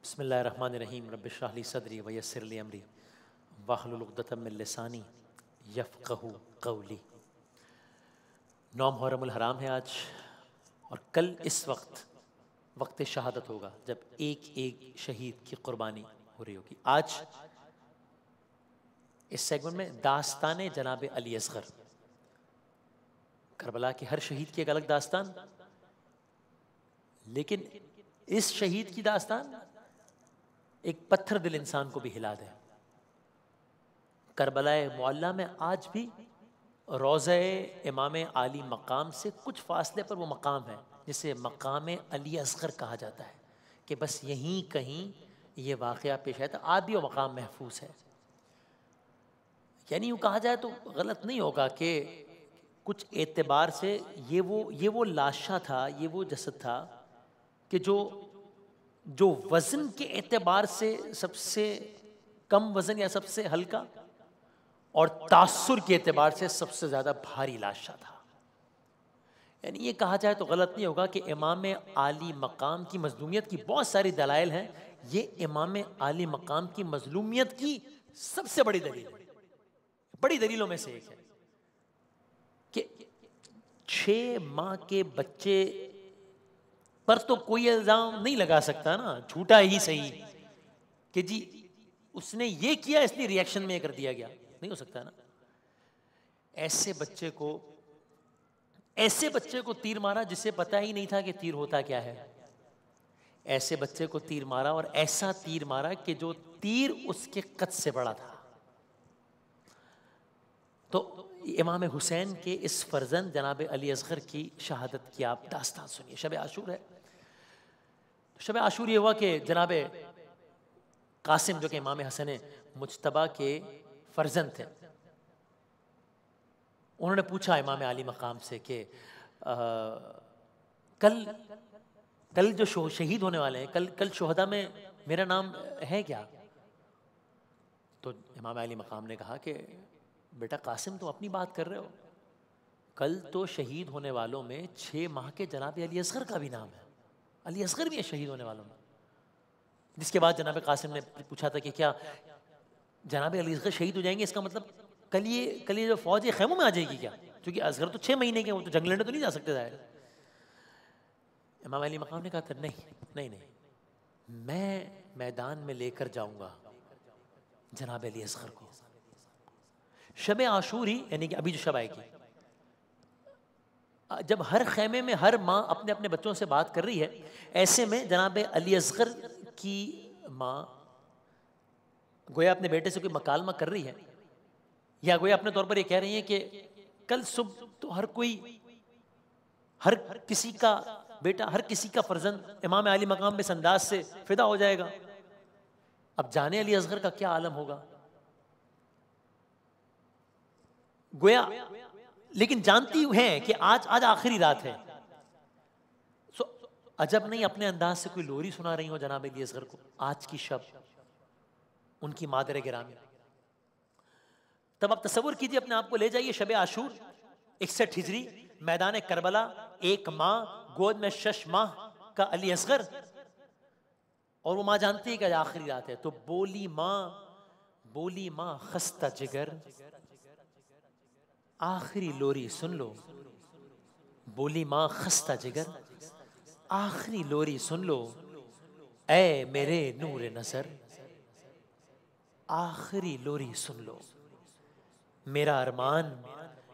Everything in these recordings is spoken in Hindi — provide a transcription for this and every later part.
बिस्मिल्लाहिर्रहमानिर्रहीम रब्बिश्रह ली सदरी वयस्सिर ली अमरी वाहलुल उक़दतम मिन लिसानी यफ़क़हू क़ौली। 9 मुहर्रमुल हराम है आज, और कल इस वक्त शहादत होगा जब एक एक शहीद की कुर्बानी हो रही होगी। आज इस सेगमेंट में दास्तान जनाब अली असगर, करबला के हर शहीद की एक अलग दास्तान, लेकिन इस शहीद की दास्तान एक पत्थर दिल इंसान को भी हिला दे। करबलाए मुअल्ला में आज भी रोज़े इमाम आली मकाम से कुछ फासले पर वो मकाम है जिसे मकाम अली असगर कहा जाता है, कि बस यहीं कहीं ये वाक़या पेश आया था। आज भी वो मकाम महफूज है। यानी यूँ कहा जाए तो गलत नहीं होगा कि कुछ एतबार से ये वो लाशा था, ये वो जसद था कि जो वज़न के एतबार से सबसे कम वज़न या सबसे हल्का, और तासुर के एतबार से सबसे ज़्यादा भारी लाशा था। यानी ये कहा जाए तो गलत नहीं होगा कि इमाम आली मकाम की मज़लूमियत की बहुत सारी दलाइल हैं। ये इमाम आली मकाम की मज़लूमियत की सबसे बड़ी दलील है, बड़ी दलीलों में से एक है कि 6 माह के बच्चे पर तो कोई इल्ज़ाम नहीं लगा सकता ना, झूठा ही सही, कि जी उसने ये किया इसलिए रिएक्शन में ये कर दिया गया, नहीं हो सकता ना। ऐसे बच्चे को तीर मारा जिसे पता ही नहीं था कि तीर होता क्या है। ऐसे बच्चे को तीर मारा, और ऐसा तीर मारा कि जो तीर उसके कद से बड़ा था। तो इमाम हुसैन के इस फर्जंद जनाब अली असगर की शहादत की आप दास्तान सुनिए। शब आशूर है। शब आशूर ये हुआ कि जनाब कासिम, जो कि इमाम हसन मुज्तबा के फर्जंद थे, उन्होंने पूछा इमाम आली मकाम से कि कल जो शहीद होने वाले हैं, कल शोहदा में मेरा नाम है क्या? तो इमाम आली मकाम ने कहा कि बेटा कासिम, तुम अपनी बात कर रहे हो, कल तो शहीद होने वालों में 6 माह के जनाब अली असगर का भी नाम है। अली असगर भी है शहीद होने वालों में। जिसके बाद जनाब कासिम ने पूछा था कि क्या जनाब अली असगर शहीद हो जाएंगे, इसका मतलब कल ये जो फौज है खैमों में आ जाएगी क्या? क्योंकि असगर तो 6 महीने के, वो तो जंग लड़ने तो नहीं जा सकते जाहिर। इमाम अली मकाम ने कहा था नहीं, मैं मैदान में लेकर जाऊंगा जनाब अली असगर को। शब आशूर ही, यानी कि अभी जो शब आएगी, जब हर खेमे में हर माँ अपने अपने बच्चों से बात कर रही है, ऐसे में जनाब अली असगर की माँ गोया अपने बेटे से कोई मकालमा कर रही है, या गोया अपने तौर पर ये कह रही है कि कल सुबह तो हर किसी का बेटा, हर किसी का फर्जंद इमाम आली मकाम में इस अंदाज से फिदा हो जाएगा। अब जाने अली असगर का क्या आलम होगा गोया, लेकिन जानती हैं कि आज आखिरी रात है। सो अजब नहीं अपने अंदाज से कोई लोरी सुना रही हो जनाब अली असगर को आज की शब, उनकी मादर गिरामी। तब आप तसव्वुर कीजिए, अपने आप को ले जाइए शब आशूर 61 हिजरी, मैदान करबला, 1 माह गोद में 6 माह का अली असगर, और वो माँ जानती है कि आखिरी रात है। तो बोली माँ खस्ता जिगर, आखिरी लोरी सुन लो। बोली माँ खस्ता जिगर, आखिरी लोरी सुन लो। ऐ मेरे नूर नजर, आखिरी लोरी सुन लो। मेरा अरमान,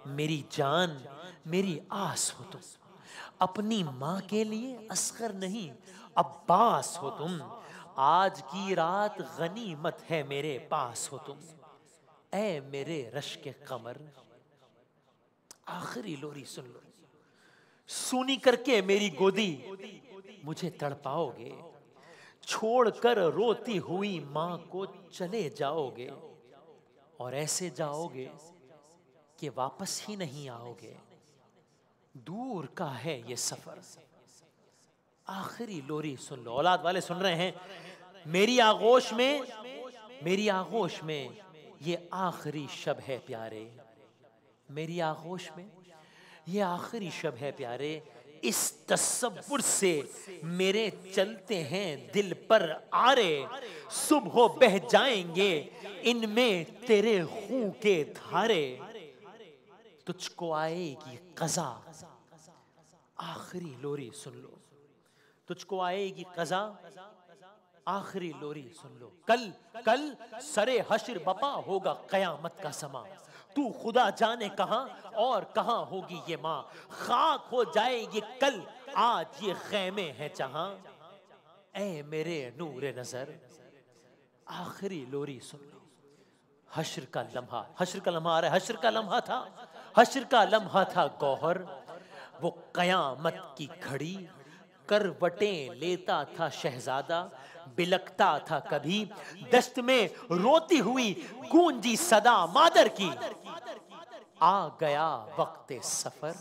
मेरी जान, मेरी आस हो तुम। अपनी माँ के लिए असगर नहीं, अब्बास हो तुम। आज की रात गनीमत है मेरे पास हो तुम। ऐ मेरे रश्क कमर, आखिरी लोरी सुन लो। सूनी करके मेरी गोदी मुझे तड़पाओगे, छोड़कर रोती हुई माँ को चले जाओगे, और ऐसे जाओगे कि वापस ही नहीं आओगे। दूर का है ये सफर, आखिरी लोरी सुन लो। औलाद वाले सुन रहे हैं, मेरी आगोश में ये आखिरी शब है प्यारे, मेरी आगोश में ये आखिरी शब है प्यारे। इस तसव्वुर से मेरे चलते हैं दिल पर आरे, सुबह बह जाएंगे इनमें तेरे खून के धारे। तुझको आएगी कज़ा, आखिरी लोरी सुन लो। तुझको आएगी कज़ा, आखिरी लोरी सुन लो। कल कल सरे हश्र बपा होगा कयामत का समा। तू खुदा जाने कहां और कहां होगी ये माँ। खाक हो जाएगी कल आज ये खैमे है जहां। ऐ मेरे नूरे नजर आखिरी लोरी सुन लो। हश्र का लम्हा, हश्र का लम्हा आ रहा है। हश्र का लम्हा था, हश्र का लम्हा था गौहर, वो कयामत की घड़ी। करवटें लेता था शहजादा, बिलकता था कभी। दश्त में रोती हुई गूंजी सदा मादर की। आ गया वक्त सफर,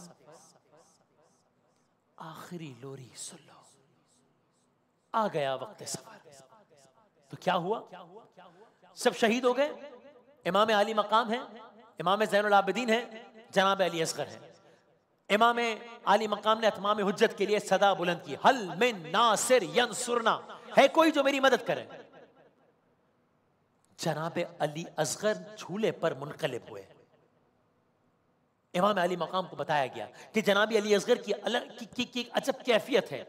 आखिरी लोरी सुन लो। आ गया वक्त सफर। तो क्या हुआ? सब शहीद हो गए। इमाम अली मकाम है, इमाम ज़ैनुल आबिदीन है, जनाब अली असगर है। इमाम अली मकाम ने अतमाम हुज्जत के लिए सदा बुलंद की, हल मिन नासिर यंसुरना, है कोई जो मेरी मदद करे। जनाब अली असगर झूले पर मुनकलिब हुए। इमाम अली मकाम को बताया गया कि जनाब अली असगर की अलग की अजब कैफियत है।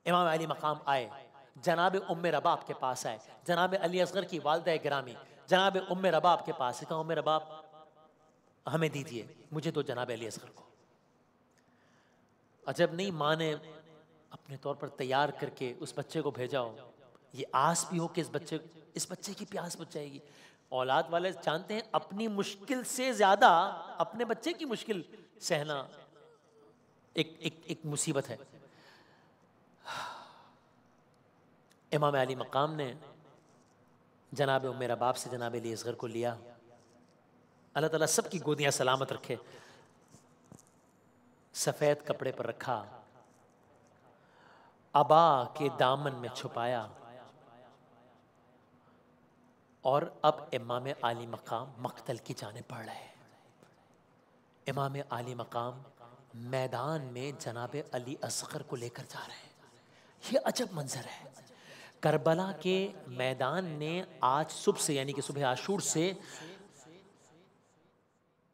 इमाम अली मकाम आए, जनाब उम्मे रबाब के पास आए। जनाब अली असगर की वालदा गिरामी जनाब उम्मे रबाब के पास, कहा उम्मे रबाब हमें दीजिए, मुझे तो जनाब अली असगर को। अजब नहीं, माँ ने अपने तौर पर तैयार करके उस बच्चे को भेजा हो, ये आस भी हो कि इस बच्चे की प्यास बुझ जाएगी। औलाद वाले जानते हैं अपनी मुश्किल से ज्यादा अपने बच्चे की मुश्किल सहना एक मुसीबत है। इमाम अली मकाम ने जनाब उम्मे रबाब से जनाब अली असगर को लिया। अल्लाह ताला सबकी गोदियां सलामत रखे। सफेद कपड़े पर रखा, अबा के दामन में छुपाया, और अब इमाम आली मकाम मक्तल की जाने पड़ रहे हैं। इमाम आली मकाम मैदान में जनाब अली असगर को लेकर जा रहे हैं। ये अजब मंजर है। करबला के मैदान ने आज सुबह से, यानी कि सुबह आशूर से,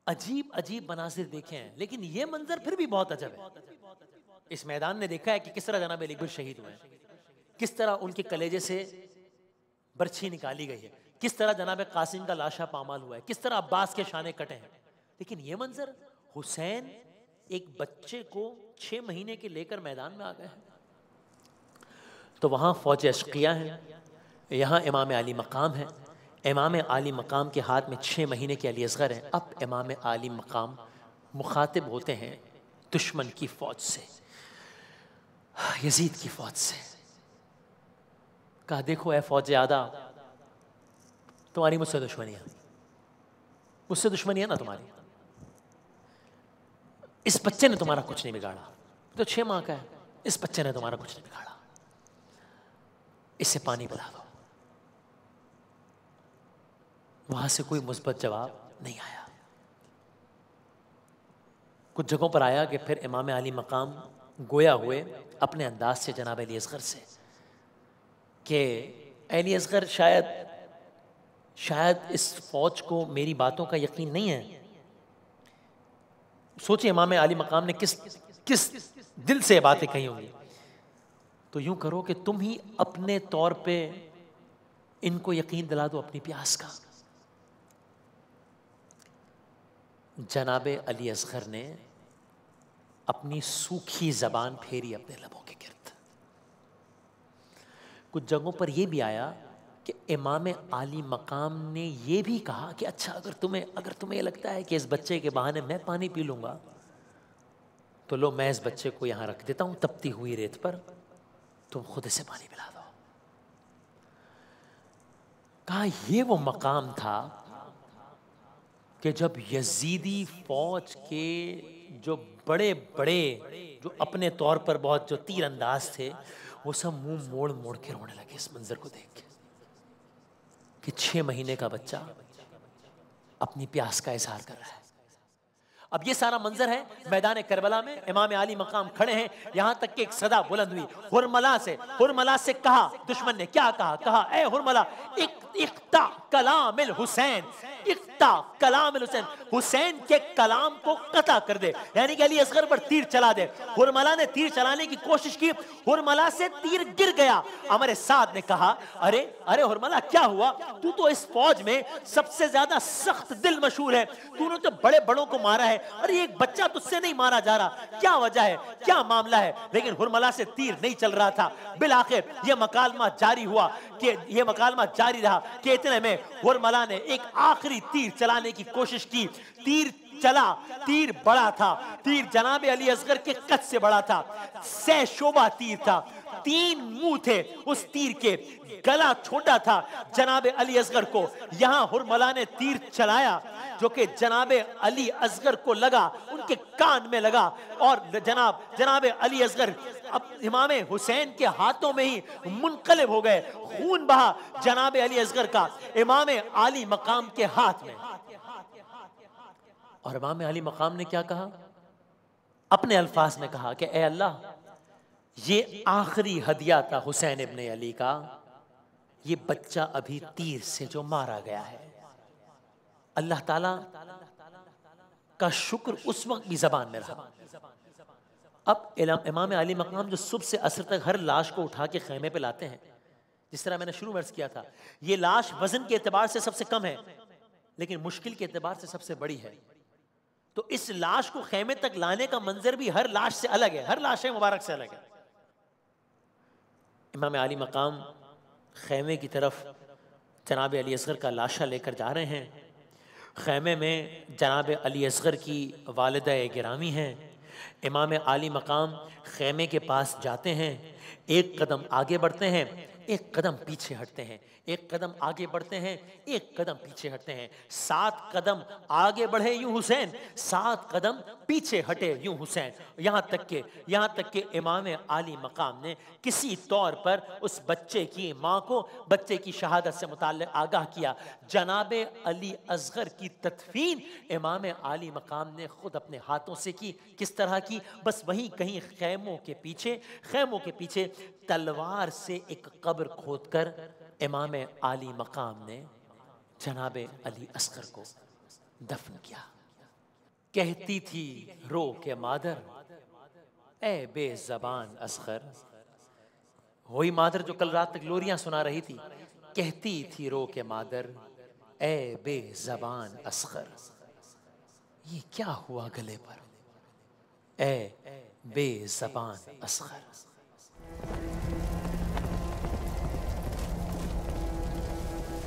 अजीब अजीब मनाजिर देखे हैं, लेकिन ये मंजर फिर भी बहुत अजब है। इस मैदान ने देखा है कि किस तरह जनाब अली गुल शहीद हुए हैं, किस तरह उनके कलेजे से बर्छी निकाली गई है, किस तरह जनाब कासिम का लाशा पामाल हुआ है, किस तरह अब्बास के शाने कटे हैं। लेकिन ये मंजर, हुसैन एक बच्चे को 6 महीने के लेकर मैदान में आ गए हैं। तो वहाँ फौज अशकिया है, यहाँ इमाम अली मकाम है। इमाम अली मकाम के हाथ में 6 महीने के अली असगर हैं। अब इमाम अली मकाम मुखातिब होते हैं दुश्मन की फौज से, यजीद की फौज से। कहा, देखो ए फौज आदा, तुम्हारी मुझसे दुश्मनी है, मुझसे दुश्मनी है ना तुम्हारी। इस बच्चे ने तुम्हारा कुछ नहीं बिगाड़ा, तो 6 माह का है, इस बच्चे ने तुम्हारा कुछ नहीं बिगाड़ा, इसे पानी पिला दो। वहां से कोई मुस्बत जवाब नहीं आया। कुछ जगहों पर आया कि फिर इमाम अली मकाम गोया हुए अपने अंदाज से जनाब अली असगर से कि अली असगर शायद इस फौज को मेरी बातों का यकीन नहीं है। सोचिए इमाम अली मकाम ने किस दिल से बातें कही होंगी। तो यूं करो कि तुम ही अपने तौर पे इनको यकीन दिला दो अपनी प्यास का। जनाब अली असगर ने अपनी सूखी जबान फेरी अपने लबों के गिर्द। कुछ जगहों पर यह भी आया कि इमाम आली मकाम ने यह भी कहा कि अच्छा, अगर तुम्हें लगता है कि इस बच्चे के बहाने मैं पानी पी लूंगा, तो लो, मैं इस बच्चे को यहां रख देता हूं तपती हुई रेत पर, तुम खुद इसे पानी पिला दो। कहा, यह वो मकाम था कि जब यजीदी फौज के जो बड़े बड़े, जो अपने तौर पर बहुत जो तीर अंदाज थे, वो सब मुंह मोड़ मोड़ के रोने लगे इस मंजर को देख के कि 6 महीने का बच्चा अपनी प्यास का इजहार कर रहा है। अब ये सारा मंजर है मैदान करबला में, इमाम अली मकाम खड़े हैं, यहां तक कि एक सदा बुलंद हुई हुरमला से कहा, दुश्मन ने क्या कहा, कहा ए हुरमला इख्ता कलामिल हुसैन, इख्ता कलामिल हुसैन, हुसैन के कलाम को कता कर दे, यानी कि अली असगर पर तीर चला दे। हुरमला ने तीर चलाने की कोशिश की, हुरमला से तीर गिर गया। अमर साद ने कहा अरे अरे हुरमला क्या हुआ, तू तो इस फौज में सबसे ज्यादा सख्त दिल मशहूर है, तूने तो बड़े बड़ों को मारा है, अरे एक बच्चा तुझसे नहीं मारा जा रहा, क्या वजह है, क्या मामला है। लेकिन हुरमला से तीर नहीं चल रहा था। बिलाखिर यह मकालमा जारी हुआ कि यह मकालमा जारी रहा कि इतने में हुरमला ने एक आखिरी तीर चलाने की कोशिश की। तीर चला, तीर बड़ा था, तीर जनाबे अली असगर के कद से बड़ा था, सह शोभा तीर था, 3 मुंह थे उस तीर के, गला छोटा था जनाबे अली असगर को। यहां हुरमला ने तीर चलाया जो कि जनाबे अली असगर को लगा, उनके कान में लगा, और जनाबे अली असगर अब इमामे हुसैन के हाथों में ही मुनकलिब हो गए। खून बहा जनाबे अली असगर का इमामे आली मकाम के हाथ में। और इमाम अली मकाम ने क्या कहा, अपने अल्फाज में कहा कि ए अल्लाह, ये आखिरी हदिया था हुसैन इब्ने अली का, ये बच्चा अभी तीर से जो मारा गया है। अल्लाह ताला का शुक्र उस वक्त भी जबान में रहा। अब इमाम अली मकाम जो सुबह से असर तक हर लाश को उठा के खेमे पे लाते हैं, जिस तरह मैंने शुरू में अर्ज किया था, ये लाश वजन के एतबार से सबसे कम है लेकिन मुश्किल के एतबार से सबसे बड़ी है। तो इस लाश को खेमे तक लाने का मंजर भी हर लाश से अलग है, हर लाश मुबारक से अलग है। इमाम अली मकाम खेमे की तरफ जनाब अली असगर का लाशा लेकर जा रहे हैं। खेमे में जनाब अली असगर की वालिदा गिरामी हैं। इमाम अली मकाम खेमे के पास जाते हैं, एक कदम आगे बढ़ते हैं, एक कदम पीछे हटते हैं, एक कदम आगे बढ़ते हैं, एक कदम पीछे हटते हैं। 7 कदम आगे बढ़े यूं हुसैन, 7 कदम पीछे हटे यूं हुसैन। यहाँ तक के इमाम आली मकाम ने किसी तौर पर उस बच्चे की माँ को बच्चे की शहादत से मुताल्लिक़ आगाह किया। जनाबे अली असगर की तदफीन इमाम आली मकाम ने खुद अपने हाथों से की। किस तरह की, बस वहीं कहीं खैमों के पीछे तलवार से एक कब्र खोदकर इमाम आली मकाम ने जनाबे अली असगर को दफन किया। कहती थी रो के मादर, ए बेज़बान असगर, वही मादर जो कल रात तक लोरियां सुना रही थी, कहती थी रो के मादर, ए बेज़बान असगर, ये क्या हुआ गले पर, ए बेज़बान असगर।